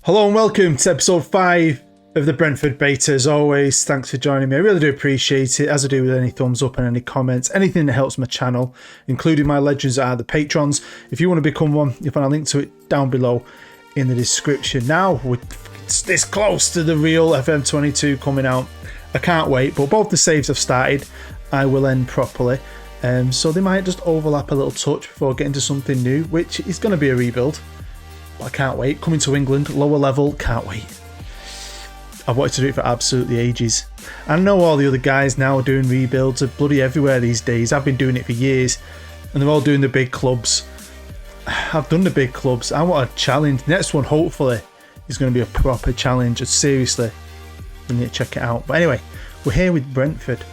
Hello and welcome to episode 5 of the Brentford Beta. As always, thanks for joining me. I really do appreciate it, as I do with any thumbs up and any comments, anything that helps my channel, including my legends that are the patrons. If you want to become one, you'll find a link to it down below in the description. Now, we're this close to the real FM22 coming out. I can't wait, but both the saves have started. I will end properly. So they might just overlap a little touch before getting to something new, which is going to be a rebuild. But I can't wait. Coming to England, lower level, can't wait. I've wanted to do it for absolutely ages. I know all the other guys now are doing rebuilds, are bloody everywhere these days. I've been doing it for years, and they're all doing the big clubs. I've done the big clubs. I want a challenge. Next one, hopefully, is going to be a proper challenge. And seriously, we need to check it out. But anyway, we're here with Brentford,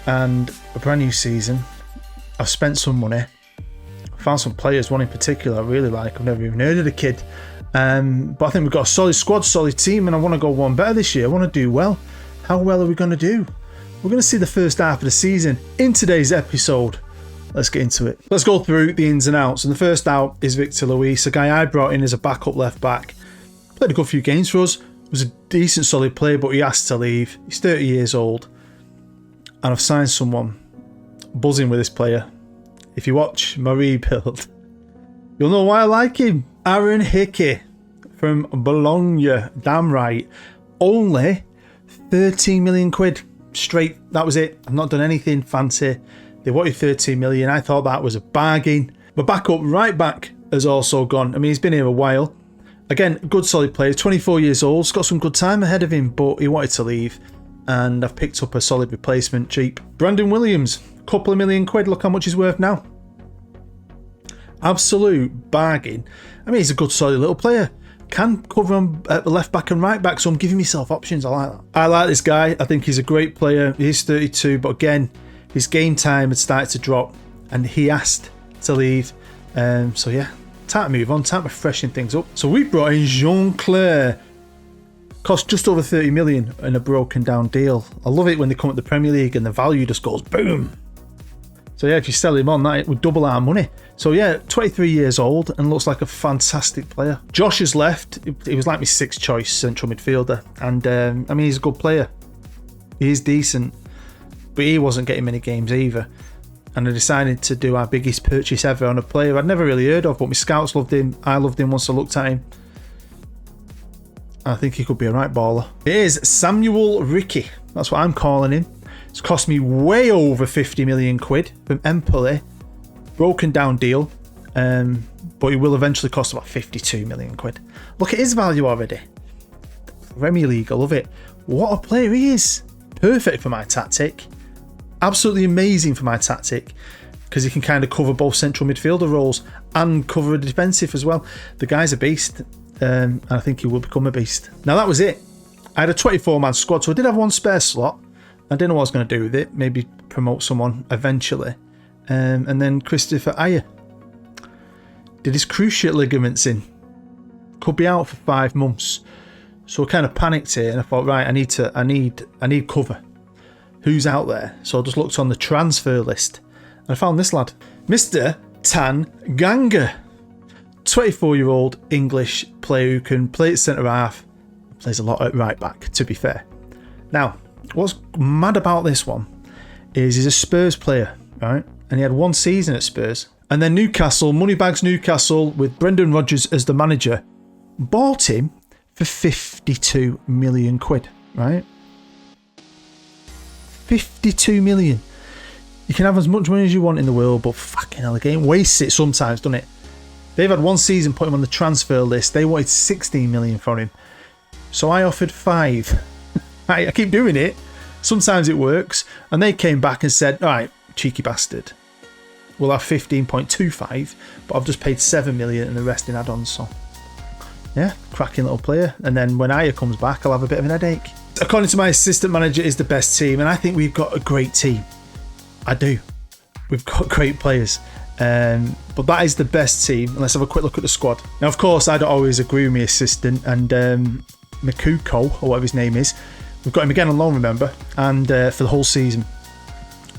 and a brand new season. I've spent some money. Found some players, one in particular I really like. I've never even heard of the kid. But I think we've got a solid squad, solid team, and I want to go one better this year. I want to do well. How well are we going to do? We're going to see the first half of the season in today's episode. Let's get into it. Let's go through the ins and outs. And the first out is Victor Luis, a guy I brought in as a backup left back. Played a good few games for us. Was a decent, solid player, but he has to leave. He's 30 years old. And I've signed someone. Buzzing with this player. If you watch my rebuild, you'll know why I like him. Aaron Hickey from Bologna. Damn right. Only 13 million quid. Straight. That was it. I've not done anything fancy. They wanted 13 million. I thought that was a bargain. My backup right back has also gone. I mean, he's been here a while. Again, good solid player. 24 years old. He's got some good time ahead of him, but he wanted to leave. And I've picked up a solid replacement, cheap. Brandon Williams, couple of million quid. Look how much he's worth now. Absolute bargain. I mean, he's a good, solid little player. Can cover him at the left back and right back, so I'm giving myself options. I like that. I like this guy. I think he's a great player. He's 32, but again, his game time had started to drop, and he asked to leave. So yeah, time to move on. Time to freshen things up. So we brought in Jean-Claire. Cost just over 30 million in a broken down deal. I love it when they come at the Premier League and the value just goes boom. So yeah, if you sell him on that, it would double our money. So yeah, 23 years old and looks like a fantastic player. Josh has left. He was like my 6th choice central midfielder. And I mean, he's a good player. He is decent. But he wasn't getting many games either. And I decided to do our biggest purchase ever on a player I'd never really heard of, but my scouts loved him. I loved him once I looked at him. I think he could be a right baller. It is Samuel Ricky. That's what I'm calling him. It's cost me way over 50 million quid from Empoli. Broken down deal. But he will eventually cost about 52 million quid. Look at his value already. Premier League, I love it. What a player he is. Perfect for my tactic. Absolutely amazing for my tactic. Because he can kind of cover both central midfielder roles and cover a defensive as well. The guy's a beast. And I think he will become a beast. Now that was it. I had a 24-man squad, so I did have one spare slot. I didn't know what I was going to do with it. Maybe promote someone eventually. And then Christopher Ayer did his cruciate ligaments in. Could be out for 5 months. So I kind of panicked here, and I thought, right, I need cover. Who's out there? So I just looked on the transfer list, and I found this lad, Mr. Tan Ganga. 24-year-old English player who can play at centre half, plays a lot at right back, to be fair. Now, what's mad about this one is he's a Spurs player, right? And he had 1 season at Spurs. And then Newcastle, Moneybags Newcastle, with Brendan Rodgers as the manager, bought him for 52 million quid, right? 52 million. You can have as much money as you want in the world, but fucking hell, the game wastes it sometimes, doesn't it? They've had 1 season, put him on the transfer list. They wanted 16 million for him. So I offered 5. I keep doing it. Sometimes it works. And they came back and said, all right, cheeky bastard. We'll have 15.25, but I've just paid 7 million and the rest in add-ons. So yeah, cracking little player. And then when Ayer comes back, I'll have a bit of an headache. According to my assistant manager, is the best team. And I think we've got a great team. I do. We've got great players. But that is the best team. Let's have a quick look at the squad. Now, of course, I don't always agree with my assistant, and Mikuko, or whatever his name is, we've got him again on loan, remember, and for the whole season.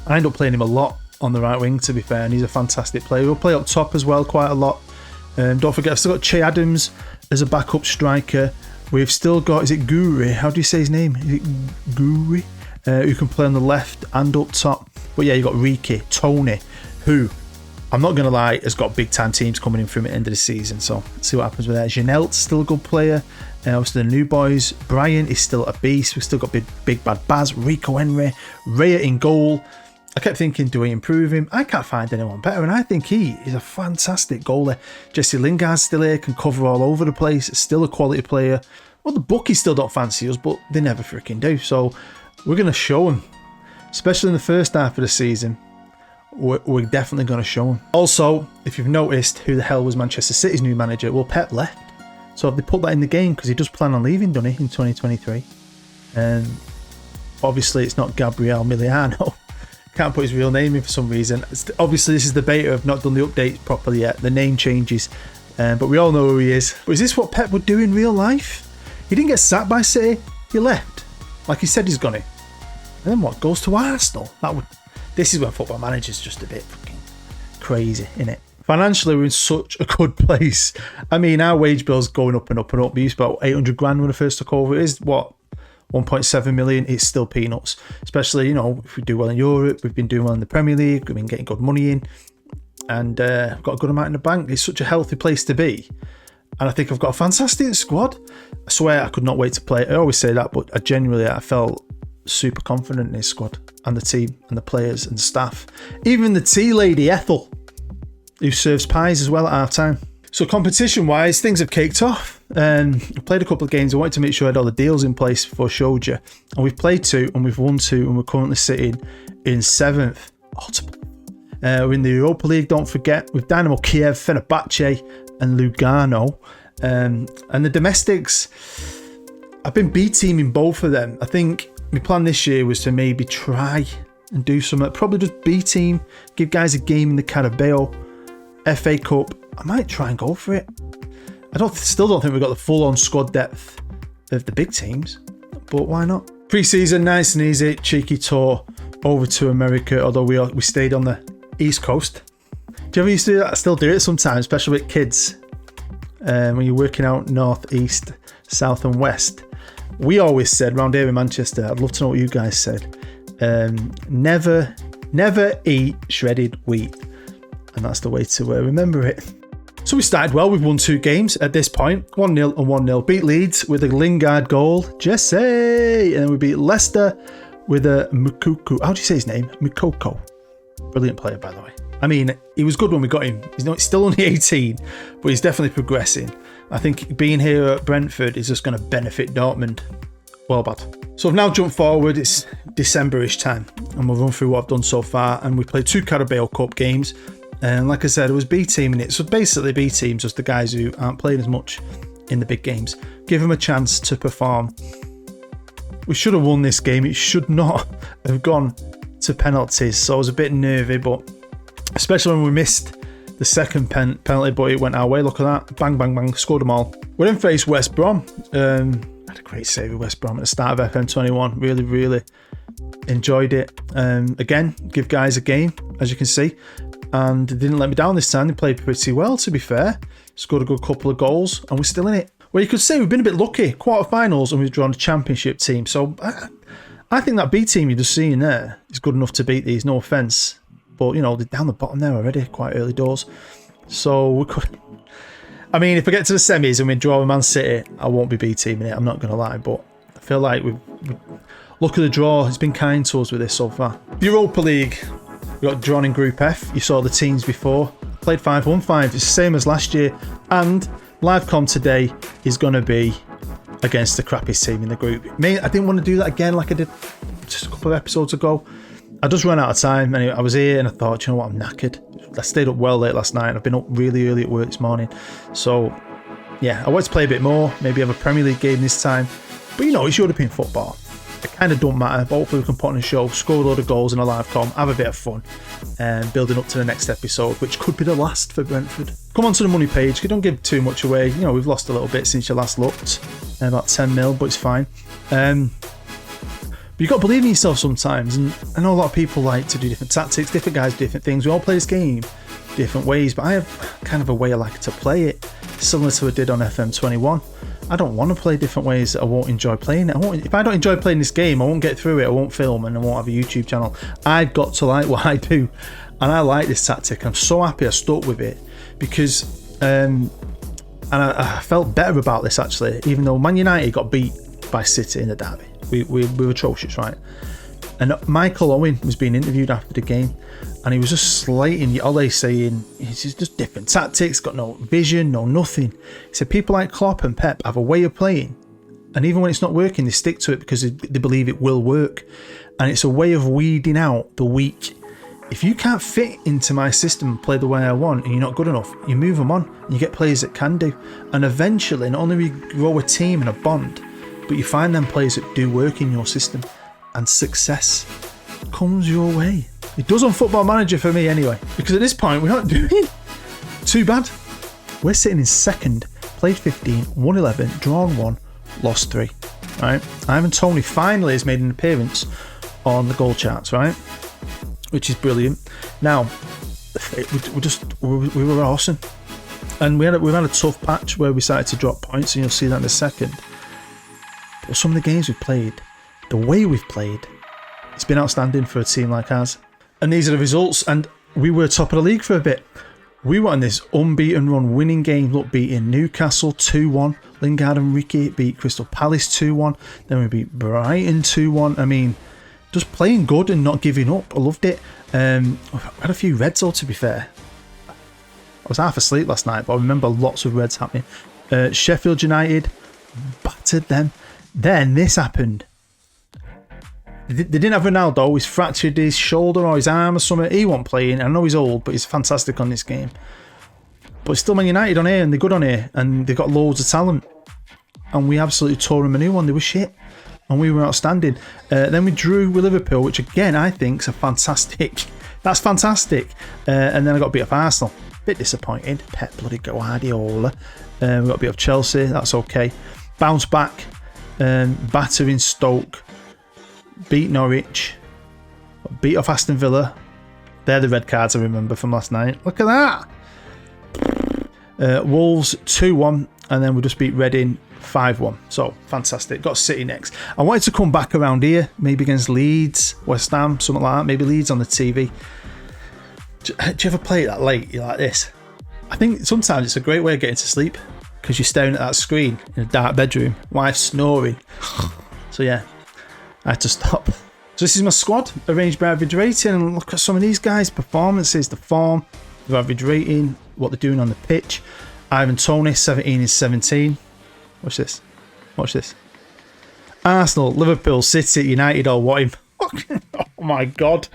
I end up playing him a lot on the right wing, to be fair, and he's a fantastic player. He'll play up top as well quite a lot. Don't forget, I've still got Che Adams as a backup striker. We've still got, is it Guri? How do you say his name? Is it Guri? Who can play on the left and up top. But yeah, you've got Riki, Tony, who, I'm not going to lie, has got big time teams coming in from the end of the season. So let's see what happens with that. Janelt's still a good player. Obviously the new boys. Brian is still a beast. We've still got big bad Baz, Rico Henry, Raya in goal. I kept thinking, do we improve him? I can't find anyone better, and I think he is a fantastic goalie. Jesse Lingard's still here, can cover all over the place, still a quality player. Well, the bookies still don't fancy us, but they never freaking do. So we're going to show them, especially in the first half of the season. We're definitely going to show them. Also, if you've noticed, who the hell was Manchester City's new manager? Well, Pep left. So have they put that in the game? Because he does plan on leaving, doesn't he, in 2023? And obviously it's not Gabriel Miliano. Can't put his real name in for some reason. Obviously this is the beta. I've not done the updates properly yet. The name changes. But we all know who he is. But is this what Pep would do in real life? He didn't get sacked by City. He left. Like he said he's gonna. And then what? Goes to Arsenal. This is when football manager's just a bit fucking crazy, innit? Financially, we're in such a good place. I mean, our wage bill's going up and up and up. We used about 800 grand when I first took over. It is, what, 1.7 million? It's still peanuts. Especially, you know, if we do well in Europe, we've been doing well in the Premier League, we've been getting good money in, and I've got a good amount in the bank. It's such a healthy place to be. And I think I've got a fantastic squad. I swear I could not wait to play. I always say that, but I felt super confident in this squad and the team and the players and the staff. Even the tea lady, Ethel, who serves pies as well at half time. So competition wise, things have kicked off. I played a couple of games. I wanted to make sure I had all the deals in place before I showed you. And we've played 2 and we've won 2 and we're currently sitting in 7th. We're in the Europa League, don't forget, with Dynamo Kiev, Fenerbahce and Lugano. And the domestics, I've been B-teaming both of them. I think my plan this year was to maybe try and do something. Probably just B-team, give guys a game in the Carabao, FA Cup. I might try and go for it. Still don't think we've got the full-on squad depth of the big teams, but why not? Pre-season, nice and easy, cheeky tour over to America, although we stayed on the East Coast. Do you ever used to do that? I still do it sometimes, especially with kids. When you're working out north, east, south and west. We always said, around here in Manchester, I'd love to know what you guys said, never eat shredded wheat. And that's the way to remember it. So we started well. We've won 2 games at this point. 1-0 and 1-0. Beat Leeds with a Lingard goal. Jesse! And then we beat Leicester with a Mukoko. How do you say his name? Mukoko. Brilliant player, by the way. I mean, he was good when we got him. He's still only 18, but he's definitely progressing. I think being here at Brentford is just going to benefit Dortmund. Well bad. So I've now jumped forward. It's December-ish time, and we'll run through what I've done so far. And we played 2 Carabao Cup games. And like I said, it was B-teaming it. So basically B-teams, just the guys who aren't playing as much in the big games. Give them a chance to perform. We should have won this game. It should not have gone to penalties. So I was a bit nervy, but especially when we missed the second penalty, but it went our way. Look at that. Bang, bang, bang. Scored them all. We then faced West Brom. Had a great save with West Brom at the start of FM21. Really, really enjoyed it. Again, give guys a game, as you can see. And they didn't let me down this time. They played pretty well, to be fair. Scored a good couple of goals, and we're still in it. Well, you could say we've been a bit lucky. Quarterfinals, and we've drawn a championship team. So I think that B team you're just seeing there is good enough to beat these, no offence. But, you know, they're down the bottom there already, quite early doors. So we could... I mean, if we get to the semis and we draw with Man City, I won't be B-teaming it, I'm not going to lie. But I feel like look at the draw. It's been kind to us with this so far. The Europa League. We got drawn in Group F. You saw the teams before. Played 5-1-5. It's the same as last year. And live com today is going to be against the crappiest team in the group. I didn't want to do that again like I did just a couple of episodes ago. I just ran out of time. Anyway, I was here and I thought, you know what, I'm knackered. I stayed up well late last night. I've been up really early at work this morning. So, yeah, I wanted to play a bit more. Maybe have a Premier League game this time. But, you know, it's European football. It kind of don't matter, but hopefully we can put on a show, score a load of goals in a live com, have a bit of fun, and building up to the next episode, which could be the last for Brentford. Come on to the money page. Don't give too much away. You know, we've lost a little bit since you last looked, about 10 mil, but it's fine. But you've got to believe in yourself sometimes, and I know a lot of people like to do different tactics, different guys do different things. We all play this game different ways, but I have kind of a way I like to play it, similar to what I did on FM21. I don't want to play different ways that I won't enjoy playing it. If I don't enjoy playing this game, I won't get through it, I won't film, and I won't have a YouTube channel. I've got to like what I do, and I like this tactic. I'm so happy I stuck with it, because and I felt better about this actually, even though Man United got beat by City in the derby. We were atrocious, right? And Michael Owen was being interviewed after the game, and he was just slating Ole, saying it's just different tactics, got no vision, no nothing. He said people like Klopp and Pep have a way of playing, and even when it's not working, they stick to it because they believe it will work. And it's a way of weeding out the weak. If you can't fit into my system and play the way I want, and you're not good enough, you move them on, and you get players that can do. And eventually, not only will you grow a team and a bond, but you find them players that do work in your system, and success comes your way. It does on Football Manager for me anyway, because at this point we're not doing too bad. We're sitting in second, played 15, won 11, drawn 1, lost 3. Right? Ivan Toney finally has made an appearance on the goal charts, right? Which is brilliant. Now, we were awesome, and we had a tough patch where we started to drop points, and you'll see that in a second. But some of the games we've played, the way we've played, it's been outstanding for a team like ours. And these are the results, and we were top of the league for a bit. We were on this unbeaten run, winning game. Look, beating Newcastle 2-1. Lingard and Ricky beat Crystal Palace 2-1. Then we beat Brighton 2-1. I mean, just playing good and not giving up. I loved it. I had a few reds though, to be fair. I was half asleep last night, but I remember lots of reds happening. Sheffield United battered them. Then this happened. They didn't have Ronaldo. He's fractured his shoulder or his arm or something. He wasn't playing. I know he's old, but he's fantastic on this game. But it's still Man United on here, and they're good on here, and they've got loads of talent. And we absolutely tore them a new one. They were shit, and we were outstanding. Then we drew with Liverpool, which again I think is a fantastic. That's fantastic. And then I got beat off Arsenal. Bit disappointed. Pep bloody Guardiola. We got beat off Chelsea. That's okay. Bounce back. Battering Stoke. Beat Norwich, beat off Aston Villa. They're the red cards I remember from last night. Look at that. Wolves 2-1, and then we just beat Reading 5-1. So fantastic. Got City next. I wanted to come back around here, maybe against Leeds, West Ham, something like that. Maybe Leeds on the TV. Do you ever play it that late? You're like this. I think sometimes it's a great way of getting to sleep, because you're staring at that screen in a dark bedroom, wife snoring. So yeah, I had to stop. So this is my squad, arranged by average rating, and look at some of these guys' performances, the form, the average rating, what they're doing on the pitch. Ivan Toney, 17 is 17. Watch this. Watch this. Arsenal, Liverpool, City, United all want him. Oh my God.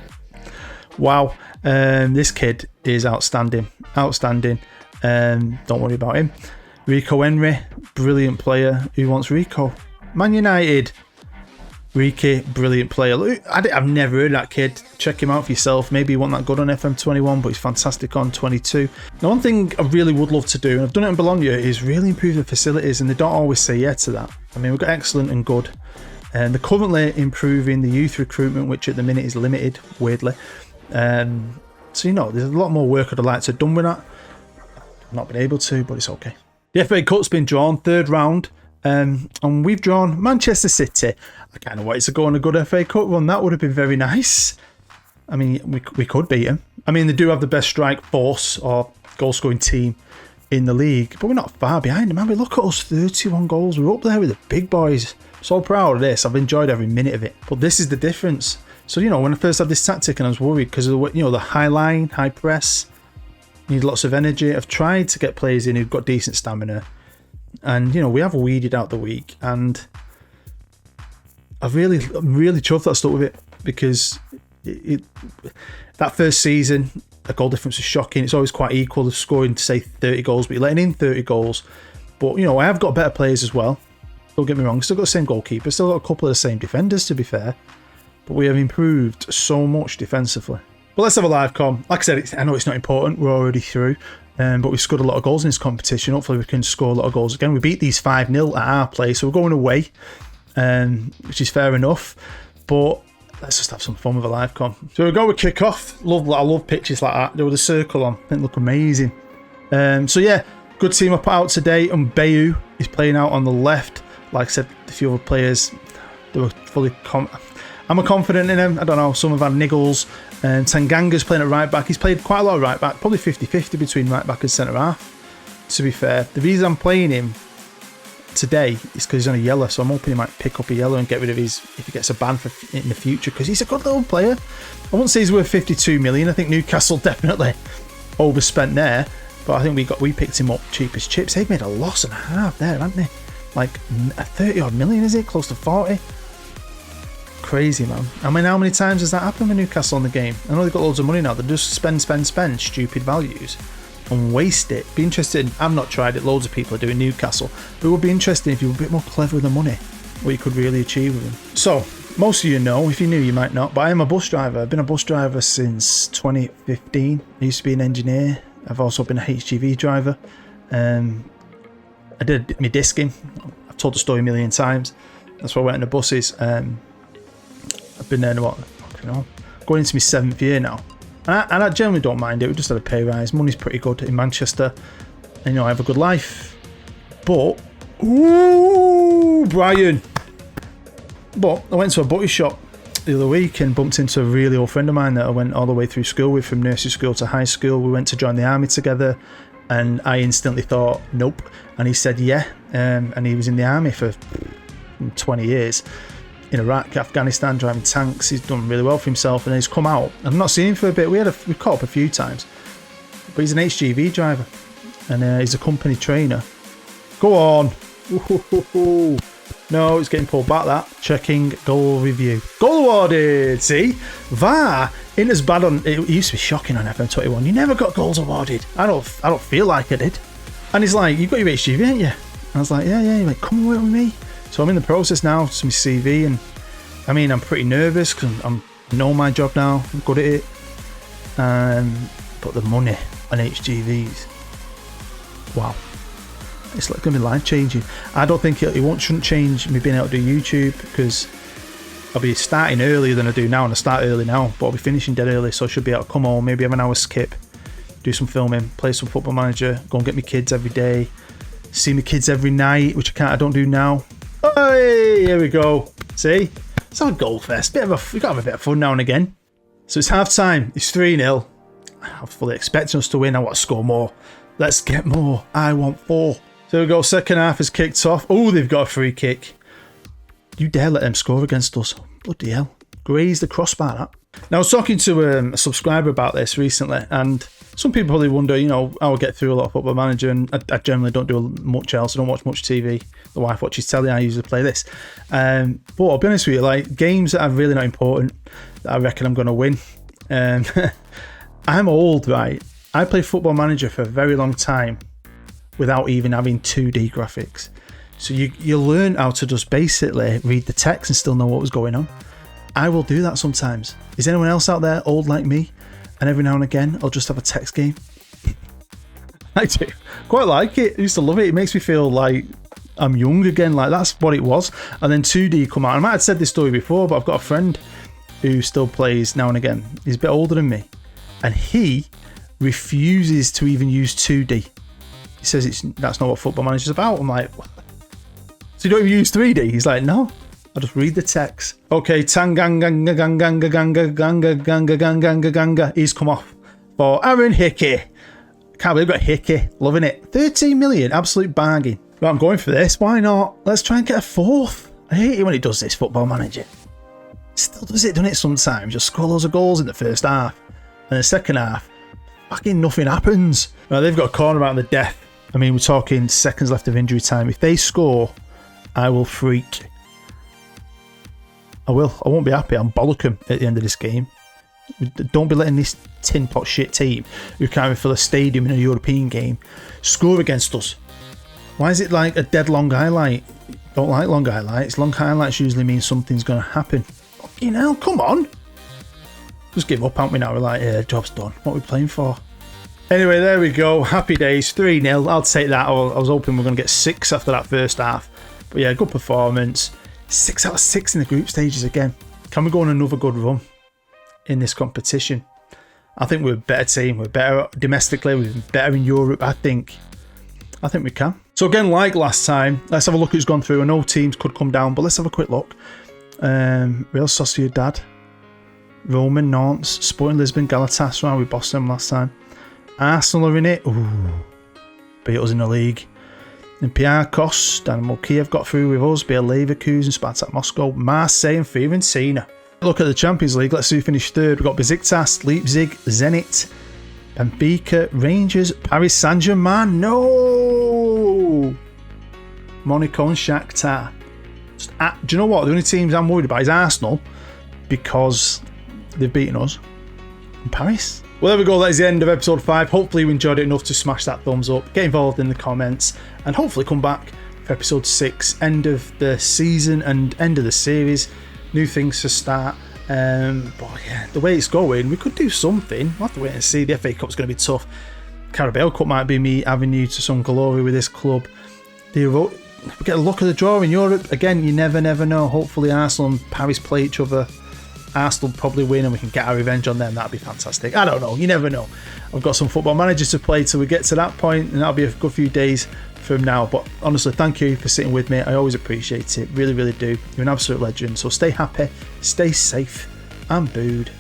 Wow. This kid is outstanding. Outstanding. Don't worry about him. Rico Henry, brilliant player. Who wants Rico? Man United. Ricky, brilliant player. I've never heard of that kid. Check him out for yourself. Maybe he wasn't that good on FM21, but he's fantastic on 22. Now, one thing I really would love to do, and I've done it in Bologna, is really improve the facilities, and they don't always say yeah to that. I mean, we've got excellent and good. And they're currently improving the youth recruitment, which at the minute is limited, weirdly. So, you know, there's a lot more work I'd like to have done with that. I've not been able to, but it's okay. The FA Cup's been drawn, third round. And we've drawn Manchester City. I kind of wanted to go on a good FA Cup run. That would have been very nice. I mean, we could beat them. I mean, they do have the best strike force or goal scoring team in the league, but we're not far behind them. I mean, look at us, 31 goals. We're up there with the big boys. So proud of this. I've enjoyed every minute of it. But this is the difference. So, you know, when I first had this tactic and I was worried because of the, you know, the high line, high press, need lots of energy. I've tried to get players in who've got decent stamina. And, you know, we have weeded out the week, and I'm really chuffed that I stuck with it, because that first season, the goal difference was shocking. It's always quite equal of scoring, say, 30 goals, but you're letting in 30 goals. But, you know, I have got better players as well. Don't get me wrong, still got the same goalkeeper, still got a couple of the same defenders, to be fair. But we have improved so much defensively. But let's have a live com. Like I said, I know it's not important, we're already through. But we've scored a lot of goals in this competition. Hopefully we can score a lot of goals again. We beat these 5-0 at our place, so we're going away, which is fair enough. But let's just have some fun with a live con. So we go with kick-off. I love pitches like that. There with a circle on. They look amazing. So yeah, good team I put out today. And Bayu is playing out on the left. Like I said, a few other players, they were fully... I'm confident in him. I don't know, some have had niggles. Tanganga's playing at right back. He's played quite a lot of right back. Probably 50-50 between right back and centre half, to be fair. The reason I'm playing him today is because he's on a yellow, so I'm hoping he might pick up a yellow and get rid of his if he gets a ban in the future, because he's a good little player. I wouldn't say he's worth 52 million. I think Newcastle definitely overspent there, but I think we picked him up cheap as chips. They've made a loss and a half there, haven't they? Like a 30 odd million, is it? Close to 40. Crazy, man. I mean, how many times has that happened with Newcastle in the game? I know they've got loads of money now. They just spend stupid values and waste it. Be interested. I've not tried it. Loads of people are doing Newcastle. But it would be interesting if you were a bit more clever with the money, what you could really achieve with them. So, most of you know. If you knew, you might not. But I am a bus driver. I've been a bus driver since 2015. I used to be an engineer. I've also been a HGV driver. I did my disking. I've told the story a million times. That's why I went into buses. I've been there, going into my 7th year now. And I generally don't mind it. We just had a pay rise. Money's pretty good in Manchester. And, I have a good life. But, ooh, Brian. But I went to a butty shop the other week and bumped into a really old friend of mine that I went all the way through school with, from nursery school to high school. We went to join the army together. And I instantly thought, nope. And he said, yeah. And he was in the army for 20 years. In Iraq, Afghanistan, driving tanks. He's done really well for himself, and he's come out. I've not seen him for a bit. We caught up a few times, but he's an HGV driver, and he's a company trainer. Go on. Ooh. No, it's getting pulled back. That checking goal review. Goal awarded. See, VAR ain't as bad on. It used to be shocking on FM21. You never got goals awarded. I don't feel like I did. And he's like, you've got your HGV, ain't you? I was like, yeah. He's like, come away with me. So I'm in the process now to my CV, and I mean, I'm pretty nervous because I know my job now. I'm good at it. But the money on HGVs, wow, it's like going to be life changing. I don't think shouldn't change me being able to do YouTube, because I'll be starting earlier than I do now, and I start early now, but I'll be finishing dead early, so I should be able to come home, maybe have an hour skip, do some filming, play some Football Manager, go and get my kids every day, see my kids every night, which I don't do now. Hey, here we go. See? It's our goal fest. We got to have a bit of fun now and again. So it's half time. It's 3-0. I'm fully expecting us to win. I want to score more. Let's get more. I want 4. So here we go. Second half is kicked off. Oh, they've got a free kick. You dare let them score against us. Bloody hell. Graze the crossbar, that. Now, I was talking to a subscriber about this recently, and some people probably wonder, how I get through a lot of Football Manager, and I generally don't do much else. I don't watch much TV. The wife watches telly. I usually play this. But I'll be honest with you, like games that are really not important, that I reckon I'm going to win. I'm old, right? I played Football Manager for a very long time without even having 2D graphics. So you learn how to just basically read the text and still know what was going on. I will do that sometimes. Is anyone else out there old like me? And every now and again, I'll just have a text game. I do. Quite like it. I used to love it. It makes me feel like I'm young again. Like, that's what it was. And then 2D come out. I might have said this story before, but I've got a friend who still plays now and again. He's a bit older than me. And he refuses to even use 2D. He says that's not what Football Manager's about. I'm like, what? So you don't even use 3D? He's like, no. I'll just read the text. Okay, Tanganga ganga ganga ganga ganga ganga ganga. He's come off for Aaron Hickey. Can't believe I got Hickey. Loving it. 13 million, absolute bargain. Right, I'm going for this. Why not? Let's try and get a 4th. I hate it when it does this, Football Manager. It still does it, doesn't it, sometimes? Just score loads of goals in the first half. And the second half, fucking nothing happens. Right, they've got a corner out on the death. I mean, we're talking seconds left of injury time. If they score, I will freak. I will. I won't be happy. I'll bollock them at the end of this game. Don't be letting this tin pot shit team, who can't even fill a stadium in a European game, score against us. Why is it like a dead long highlight? Don't like long highlights. Long highlights usually mean something's going to happen. Fucking hell, come on. Just give up, haven't we now? We're like, yeah, job's done. What are we playing for? Anyway, there we go. Happy days. 3-0. I'll take that. I was hoping we were going to get 6 after that first half. But yeah, good performance. 6 out of 6 in the group stages again. Can we go on another good run in this competition? I think we're a better team. We're better domestically. We're better in Europe. I think we can. So again, like last time, let's have a look who's gone through. I know teams could come down, but let's have a quick look. Real Sociedad, Roma, Nantes, Sporting Lisbon, Galatasaray. We bossed them last time. Arsenal are in it. Ooh, beat us in the league. And Olympiacos, Dynamo Kiev got through with us. Bayer Leverkusen, Spartak Moscow, Marseille and Fiorentina. Look at the Champions League. Let's see who finished third. We've got Besiktas, Leipzig, Zenit, Benfica, Rangers, Paris Saint-Germain. No! Monaco and Shakhtar. Do you know what? The only teams I'm worried about is Arsenal because they've beaten us. And Paris. Well, there we go. That is the end of episode 5. Hopefully you enjoyed it enough to smash that thumbs up, get involved in the comments, and hopefully come back for episode 6, end of the season and end of the series. New things to start. But yeah, the way it's going, we could do something. We'll have to wait and see. The FA Cup's going to be tough. Carabao Cup might be me avenue to some glory with this club. We get a look at the draw in Europe. Again, you never know. Hopefully Arsenal and Paris play each other. Arsenal probably win and we can get our revenge on them. That'd be fantastic. I don't know. You never know. I've got some football managers to play till we get to that point, and that'll be a good few days from now. But honestly, thank you for sitting with me. I always appreciate it. Really do. You're an absolute legend. So stay happy, stay safe, and booed.